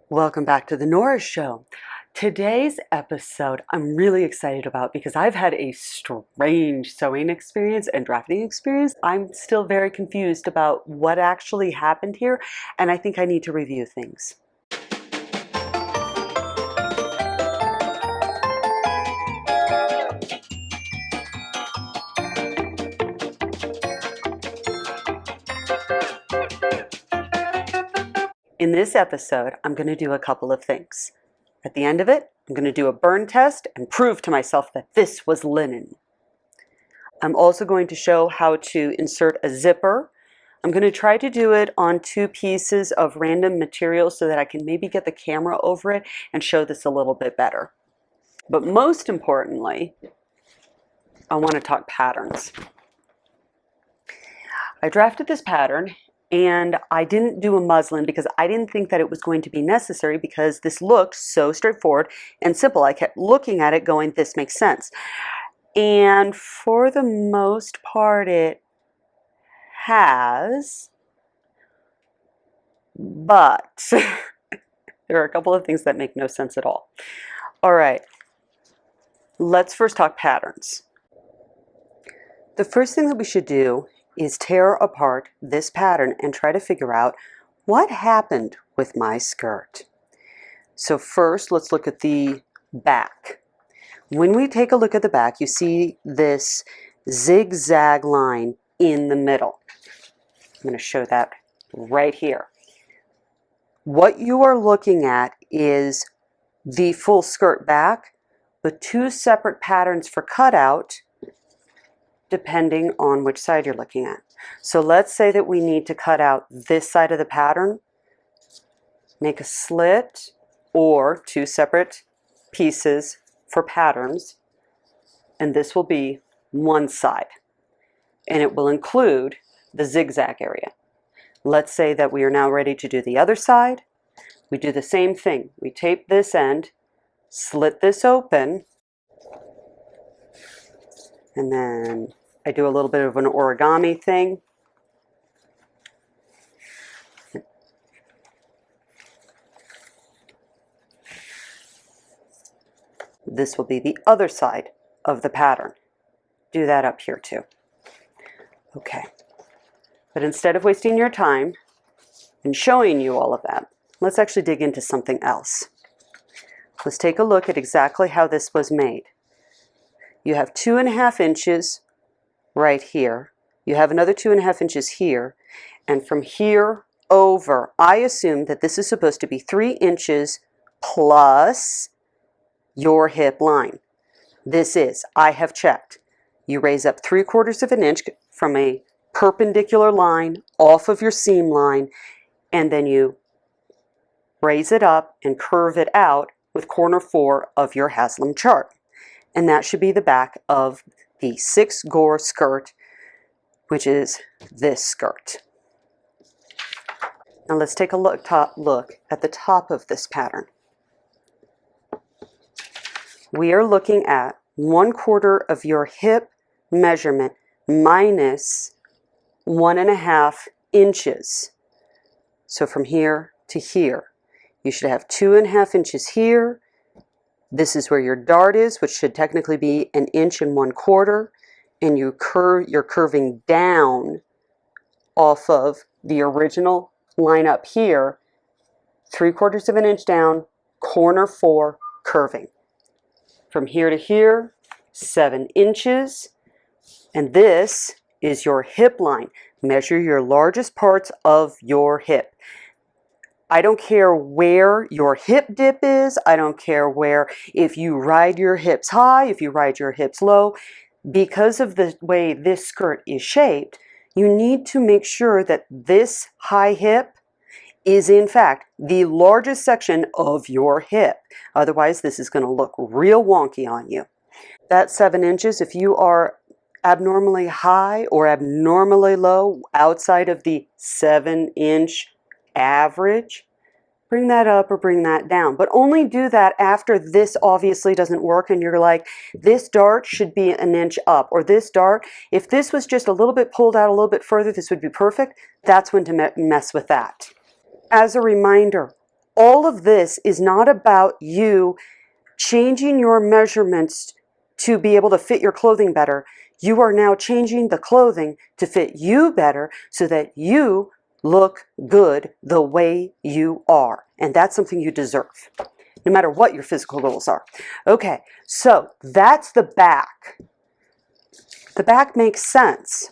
Welcome back to the Nora Show. Today's episode I'm really excited about because I've had a strange sewing experience and drafting experience. I'm still very confused about what actually happened here, and I think I need to review things. In this episode, I'm going to do a couple of things. At the end of it, I'm going to do a burn test and prove to myself that this was linen. I'm also going to show how to insert a zipper. I'm going to try to do it on two pieces of random material so that I can maybe get the camera over it and show this a little bit better. But most importantly, I want to talk patterns. I drafted this pattern and I didn't do a muslin because I didn't think that it was going to be necessary because this looked so straightforward and simple. I kept looking at it going, this makes sense. And for the most part it has, but there are a couple of things that make no sense at all. All right, let's first talk patterns. The first thing that we should do is tear apart this pattern and try to figure out what happened with my skirt. So first, let's look at the back. When we take a look at the back, you see this zigzag line in the middle. I'm going to show that right here. What you are looking at is the full skirt back, with two separate patterns for cutout depending on which side you're looking at. So let's say that we need to cut out this side of the pattern, make a slit or two separate pieces for patterns, and this will be one side, and it will include the zigzag area. Let's say that we are now ready to do the other side. We do the same thing. We tape this end, slit this open, and then I do a little bit of an origami thing. This will be the other side of the pattern. Do that up here too. Okay. But instead of wasting your time and showing you all of that, let's actually dig into something else. Let's take a look at exactly how this was made. You have 2.5 inches right here. You have another 2.5 inches here. And from here over, I assume that this is supposed to be 3 inches plus your hip line. This is, I have checked. You raise up 3/4 of an inch from a perpendicular line off of your seam line, and then you raise it up and curve it out with corner 4 of your Haslam chart. And that should be the back of the 6 gore skirt, which is this skirt. Now let's take a look at the top of this pattern. We are looking at 1/4 of your hip measurement minus 1.5 inches. So from here to here, you should have 2.5 inches here. This is where your dart is, which should technically be 1 inch and 1/4, and you're curving down off of the original line up here, 3/4 of an inch down, corner 4, curving. From here to here, 7 inches, and this is your hip line. Measure your largest parts of your hip. I don't care where your hip dip is. I don't care if you ride your hips high, if you ride your hips low. Because of the way this skirt is shaped, you need to make sure that this high hip is in fact the largest section of your hip. Otherwise, this is going to look real wonky on you. That 7 inches, if you are abnormally high or abnormally low outside of the 7-inch average, bring that up or bring that down. But only do that after this obviously doesn't work and you're like, this dart should be 1 inch up, or this dart, if this was just a little bit pulled out a little bit further, this would be perfect. That's when to mess with that. As a reminder, all of this is not about you changing your measurements to be able to fit your clothing better. You are now changing the clothing to fit you better so that you look good the way you are. And that's something you deserve, no matter what your physical goals are. Okay, so that's the back. The back makes sense.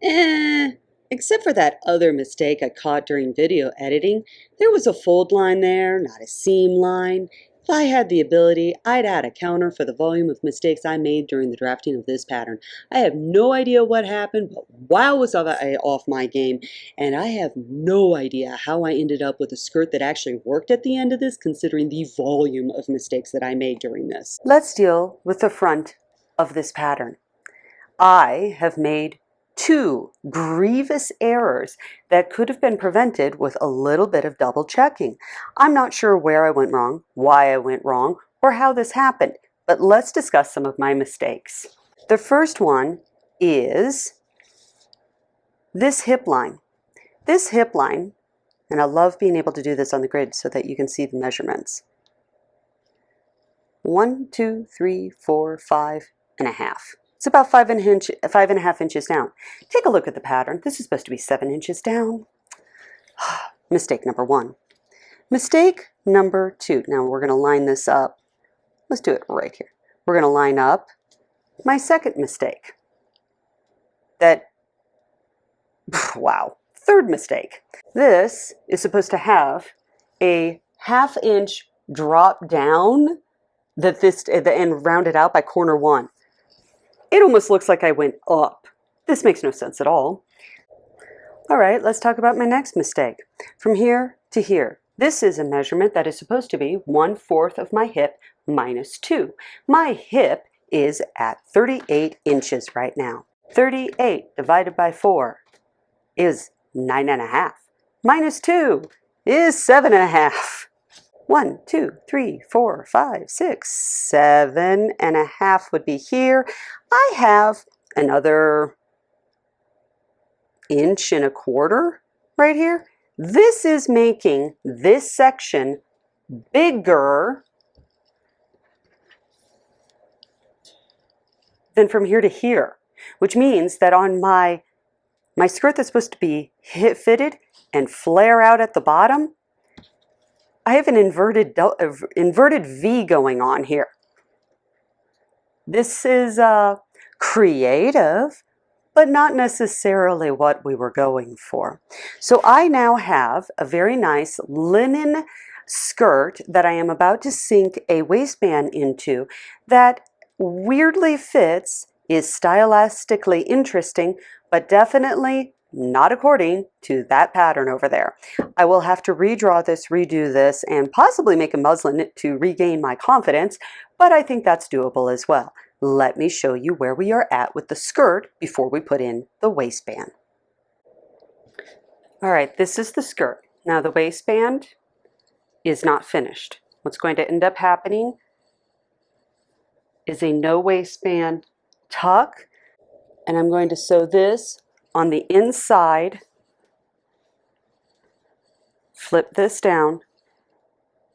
Except for that other mistake I caught during video editing. There was a fold line there, not a seam line. If I had the ability, I'd add a counter for the volume of mistakes I made during the drafting of this pattern. I have no idea what happened, but wow, was I off my game. And I have no idea how I ended up with a skirt that actually worked at the end of this, considering the volume of mistakes that I made during this. Let's deal with the front of this pattern. I have made 2 grievous errors that could have been prevented with a little bit of double checking. I'm not sure where I went wrong, why I went wrong, or how this happened, but let's discuss some of my mistakes. The first one is this hip line. This hip line, and I love being able to do this on the grid so that you can see the measurements. 1, 2, 3, 4, 5.5. It's about 5.5 inches down. Take a look at the pattern. This is supposed to be 7 inches down. Mistake number 1. Mistake number 2. Now we're going to line this up. Let's do it right here. We're going to line up my second mistake. Wow. Third mistake. This is supposed to have a 1/2 inch drop down and rounded out by corner 1. It almost looks like I went up. This makes no sense at all. All right, let's talk about my next mistake. From here to here. This is a measurement that is supposed to be 1/4 of my hip minus 2. My hip is at 38 inches right now. 38 divided by 4 is 9.5. Minus 2 is 7.5. 1, 2, 3, 4, 5, 6, 7.5 would be here. I have another 1.25 inches right here. This is making this section bigger than from here to here, which means that on my skirt that's supposed to be fitted and flare out at the bottom, I have an inverted V going on here. This is creative, but not necessarily what we were going for. So I now have a very nice linen skirt that I am about to sink a waistband into that weirdly fits, is stylistically interesting, but definitely not according to that pattern over there. I will have to redraw this, redo this, and possibly make a muslin to regain my confidence, but I think that's doable as well. Let me show you where we are at with the skirt before we put in the waistband. All right, this is the skirt. Now the waistband is not finished. What's going to end up happening is a no waistband tuck, and I'm going to sew this on the inside, flip this down,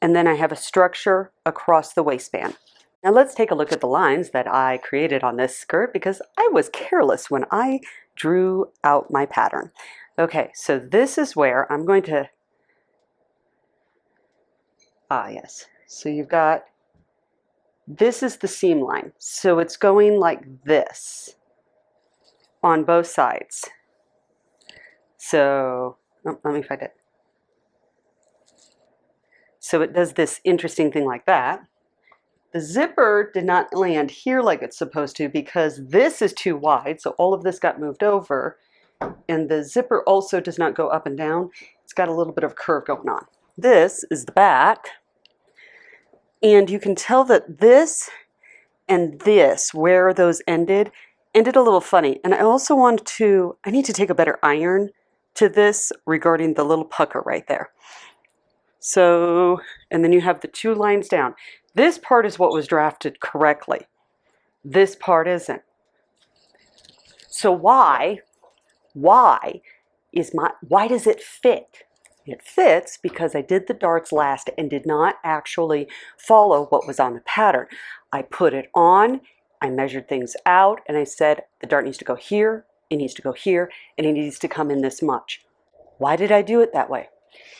and then I have a structure across the waistband. Now let's take a look at the lines that I created on this skirt because I was careless when I drew out my pattern. Okay, so this is where I'm going to, yes. So you've got, this is the seam line. So it's going like this on both sides. So, let me find it. So it does this interesting thing like that. The zipper did not land here like it's supposed to because this is too wide, so all of this got moved over. And the zipper also does not go up and down. It's got a little bit of curve going on. This is the back. And you can tell that this and this, where those ended a little funny. And I also I need to take a better iron to this regarding the little pucker right there. So, and then you have the 2 lines down. This part is what was drafted correctly. This part isn't. So why does it fit? It fits because I did the darts last and did not actually follow what was on the pattern. I put it on, I measured things out, and I said the dart needs to go here, it needs to go here, and it needs to come in this much. Why did I do it that way?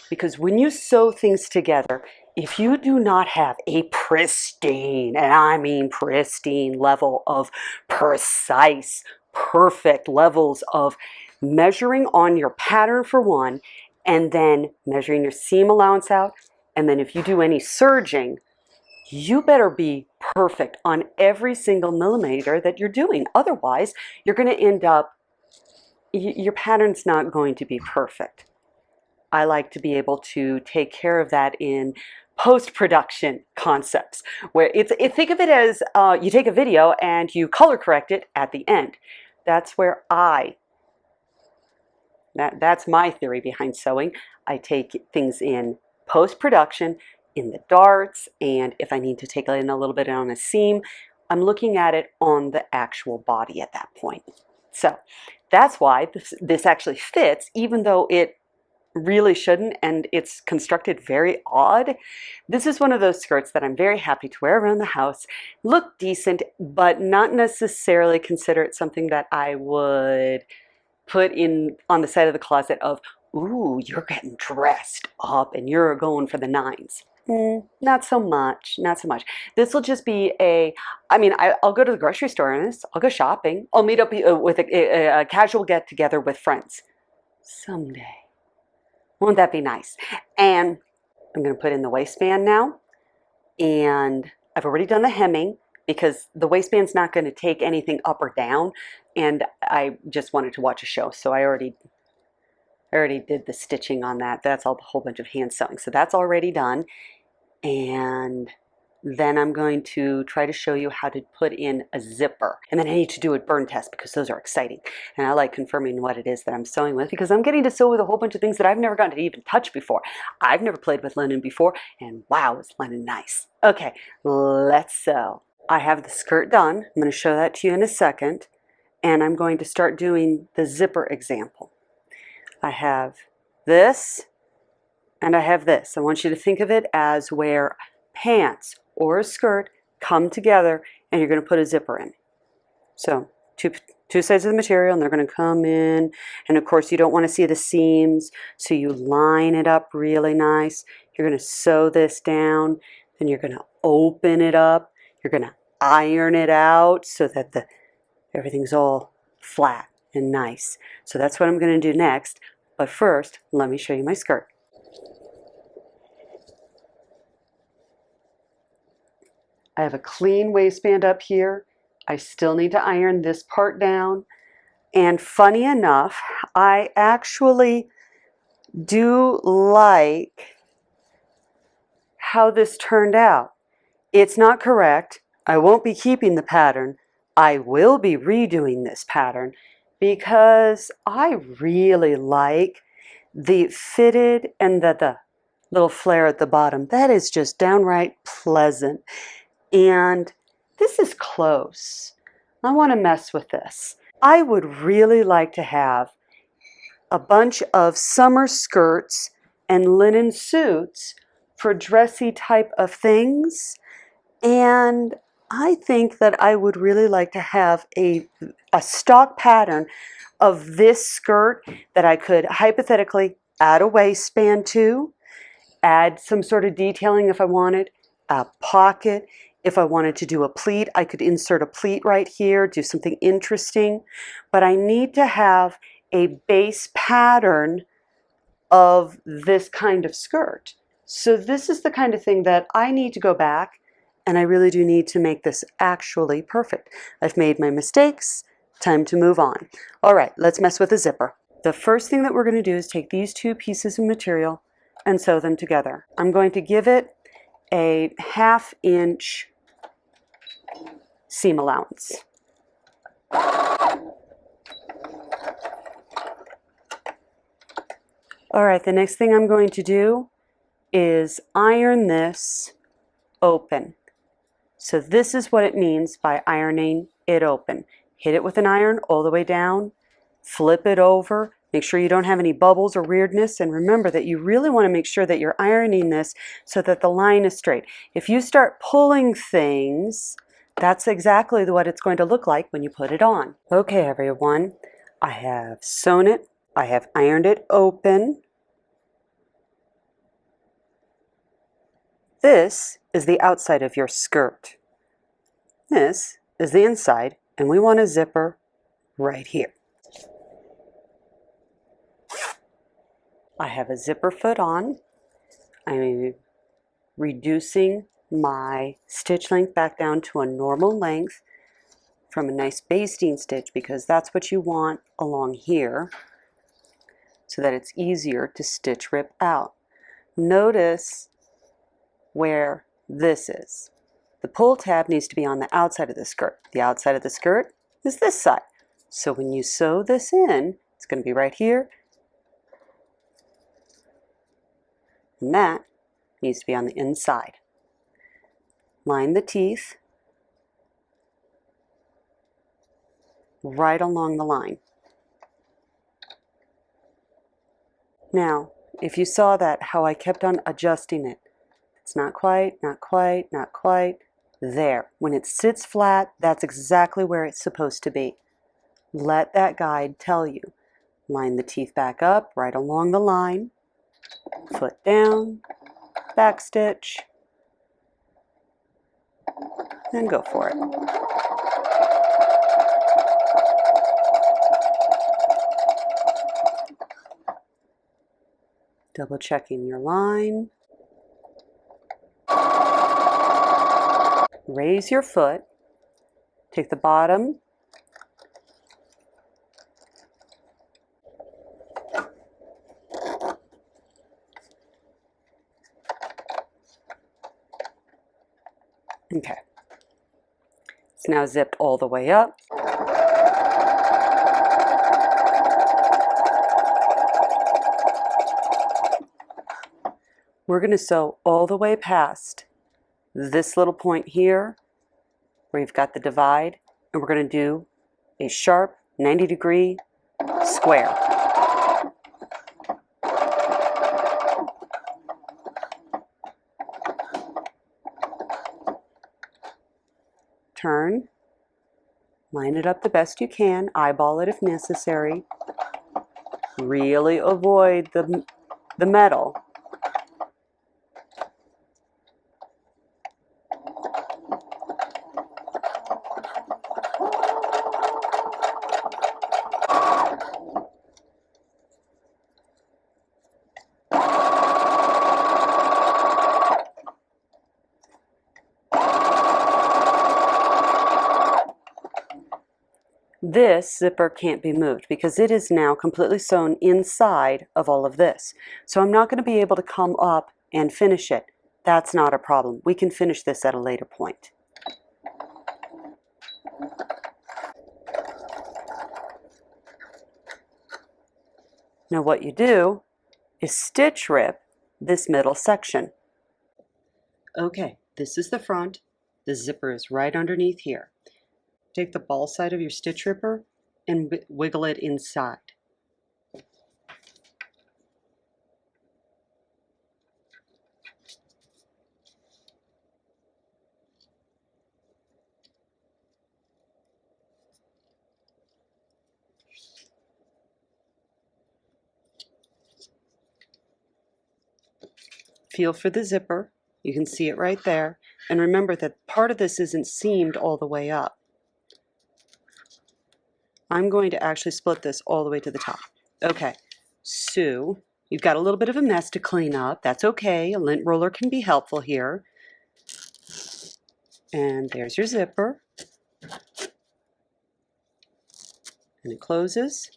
Because when you sew things together, if you do not have a pristine, and I mean pristine level of precise, perfect levels of measuring on your pattern for one, and then measuring your seam allowance out, and then if you do any serging, you better be perfect on every single millimeter that you're doing. Otherwise, you're going to end up, your pattern's not going to be perfect. I like to be able to take care of that in post-production concepts, where think of it as you take a video and you color correct it at the end. That's where that's my theory behind sewing. I take things in post-production, in the darts, and if I need to take it in a little bit on a seam, I'm looking at it on the actual body at that point. So that's why this actually fits, even though it really shouldn't, and it's constructed very odd. This is one of those skirts that I'm very happy to wear around the house, look decent, but not necessarily consider it something that I would put in on the side of the closet of, ooh, you're getting dressed up and you're going for the nines. Not so much, not so much. This will just be I'll go to the grocery store in this, I'll go shopping, I'll meet up with a casual get together with friends someday. Won't that be nice? And I'm going to put in the waistband now, and I've already done the hemming because the waistband's not going to take anything up or down, and I just wanted to watch a show, so I already did the stitching on that. That's all a whole bunch of hand sewing, so that's already done. And then I'm going to try to show you how to put in a zipper. And then I need to do a burn test because those are exciting. And I like confirming what it is that I'm sewing with because I'm getting to sew with a whole bunch of things that I've never gotten to even touch before. I've never played with linen before, and wow, is linen nice. Okay, let's sew. I have the skirt done. I'm going to show that to you in a second. And I'm going to start doing the zipper example. I have this and I have this. I want you to think of it as where pants or a skirt come together and you're going to put a zipper in. So two sides of the material, and they're going to come in, and of course you don't want to see the seams, so you line it up really nice. You're going to sew this down, then you're going to open it up, you're going to iron it out so that everything's all flat and nice. So that's what I'm going to do next, but first let me show you my skirt. I have a clean waistband up here. I still need to iron this part down. And funny enough, I actually do like how this turned out. It's not correct. I won't be keeping the pattern. I will be redoing this pattern because I really like the fitted and the little flare at the bottom. That is just downright pleasant. And this is close. I want to mess with this. I would really like to have a bunch of summer skirts and linen suits for dressy type of things. And I think that I would really like to have a stock pattern of this skirt that I could hypothetically add a waistband to, add some sort of detailing if I wanted, a pocket. If I wanted to do a pleat, I could insert a pleat right here, do something interesting. But I need to have a base pattern of this kind of skirt. So this is the kind of thing that I need to go back, and I really do need to make this actually perfect. I've made my mistakes. Time to move on. All right, let's mess with the zipper. The first thing that we're going to do is take these two pieces of material and sew them together. I'm going to give it a 1/2 inch seam allowance. All right, the next thing I'm going to do is iron this open. So this is what it means by ironing it open. Hit it with an iron all the way down, flip it over, Make sure you don't have any bubbles or weirdness, and remember that you really want to make sure that you're ironing this so that the line is straight. If you start pulling things, that's exactly what it's going to look like when you put it on. Okay, everyone, I have sewn it, I have ironed it open. This is the outside of your skirt. This is the inside, and we want a zipper right here. I have a zipper foot on. I'm reducing my stitch length back down to a normal length from a nice basting stitch, because that's what you want along here so that it's easier to stitch rip out. Notice where this is. The pull tab needs to be on the outside of the skirt. The outside of the skirt is this side. So when you sew this in, it's going to be right here. And that needs to be on the inside. Line the teeth right along the line. Now, if you saw that, how I kept on adjusting it, it's not quite, not quite, not quite, there. When it sits flat, that's exactly where it's supposed to be. Let that guide tell you. Line the teeth back up, right along the line, foot down, back stitch, and go for it. Double checking your line. Raise your foot, take the bottom, okay. It's now zipped all the way up. We're going to sew all the way past this little point here where you've got the divide, and we're going to do a sharp 90-degree square. Turn, line it up the best you can, eyeball it if necessary. Really avoid the metal. This zipper can't be moved because it is now completely sewn inside of all of this. So I'm not going to be able to come up and finish it. That's not a problem. We can finish this at a later point. Now what you do is stitch rip this middle section. Okay, this is the front. The zipper is right underneath here. Take the ball side of your stitch ripper and wiggle it inside. Feel for the zipper. You can see it right there. And remember that part of this isn't seamed all the way up. I'm going to actually split this all the way to the top. Okay, so you've got a little bit of a mess to clean up. That's okay. A lint roller can be helpful here. And there's your zipper. And it closes.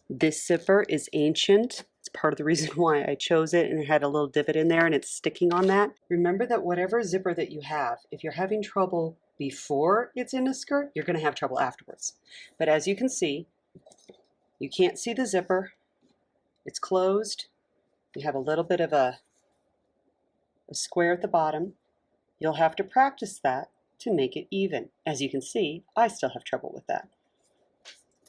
This zipper is ancient. It's part of the reason why I chose it, and it had a little divot in there and it's sticking on that. Remember that whatever zipper that you have, if you're having trouble before it's in a skirt, you're going to have trouble afterwards. But as you can see, you can't see the zipper. It's closed. You have a little bit of a square at the bottom. You'll have to practice that to make it even. As you can see, I still have trouble with that.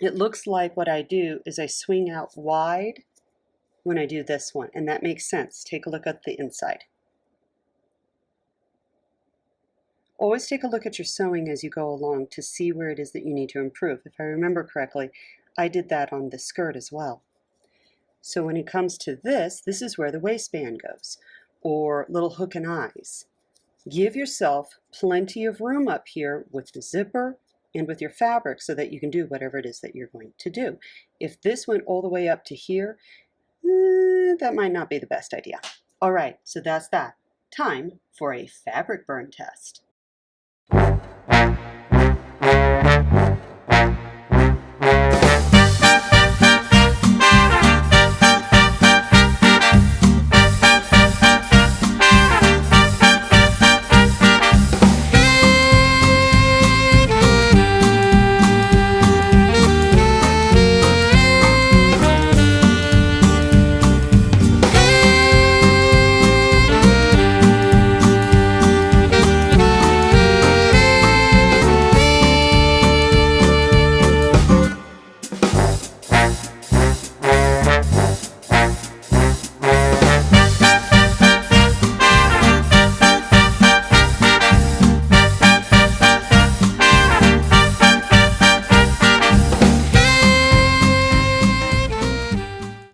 it looks like what I do is I swing out wide when I do this one, and that makes sense. Take a look at the inside. Always take a look at your sewing as you go along to see where it is that you need to improve. If I remember correctly, I did that on the skirt as well. So when it comes to this, this is where the waistband goes, or little hook and eyes. Give yourself plenty of room up here with the zipper and with your fabric so that you can do whatever it is that you're going to do. If this went all the way up to here, that might not be the best idea. All right, so that's that. Time for a fabric burn test.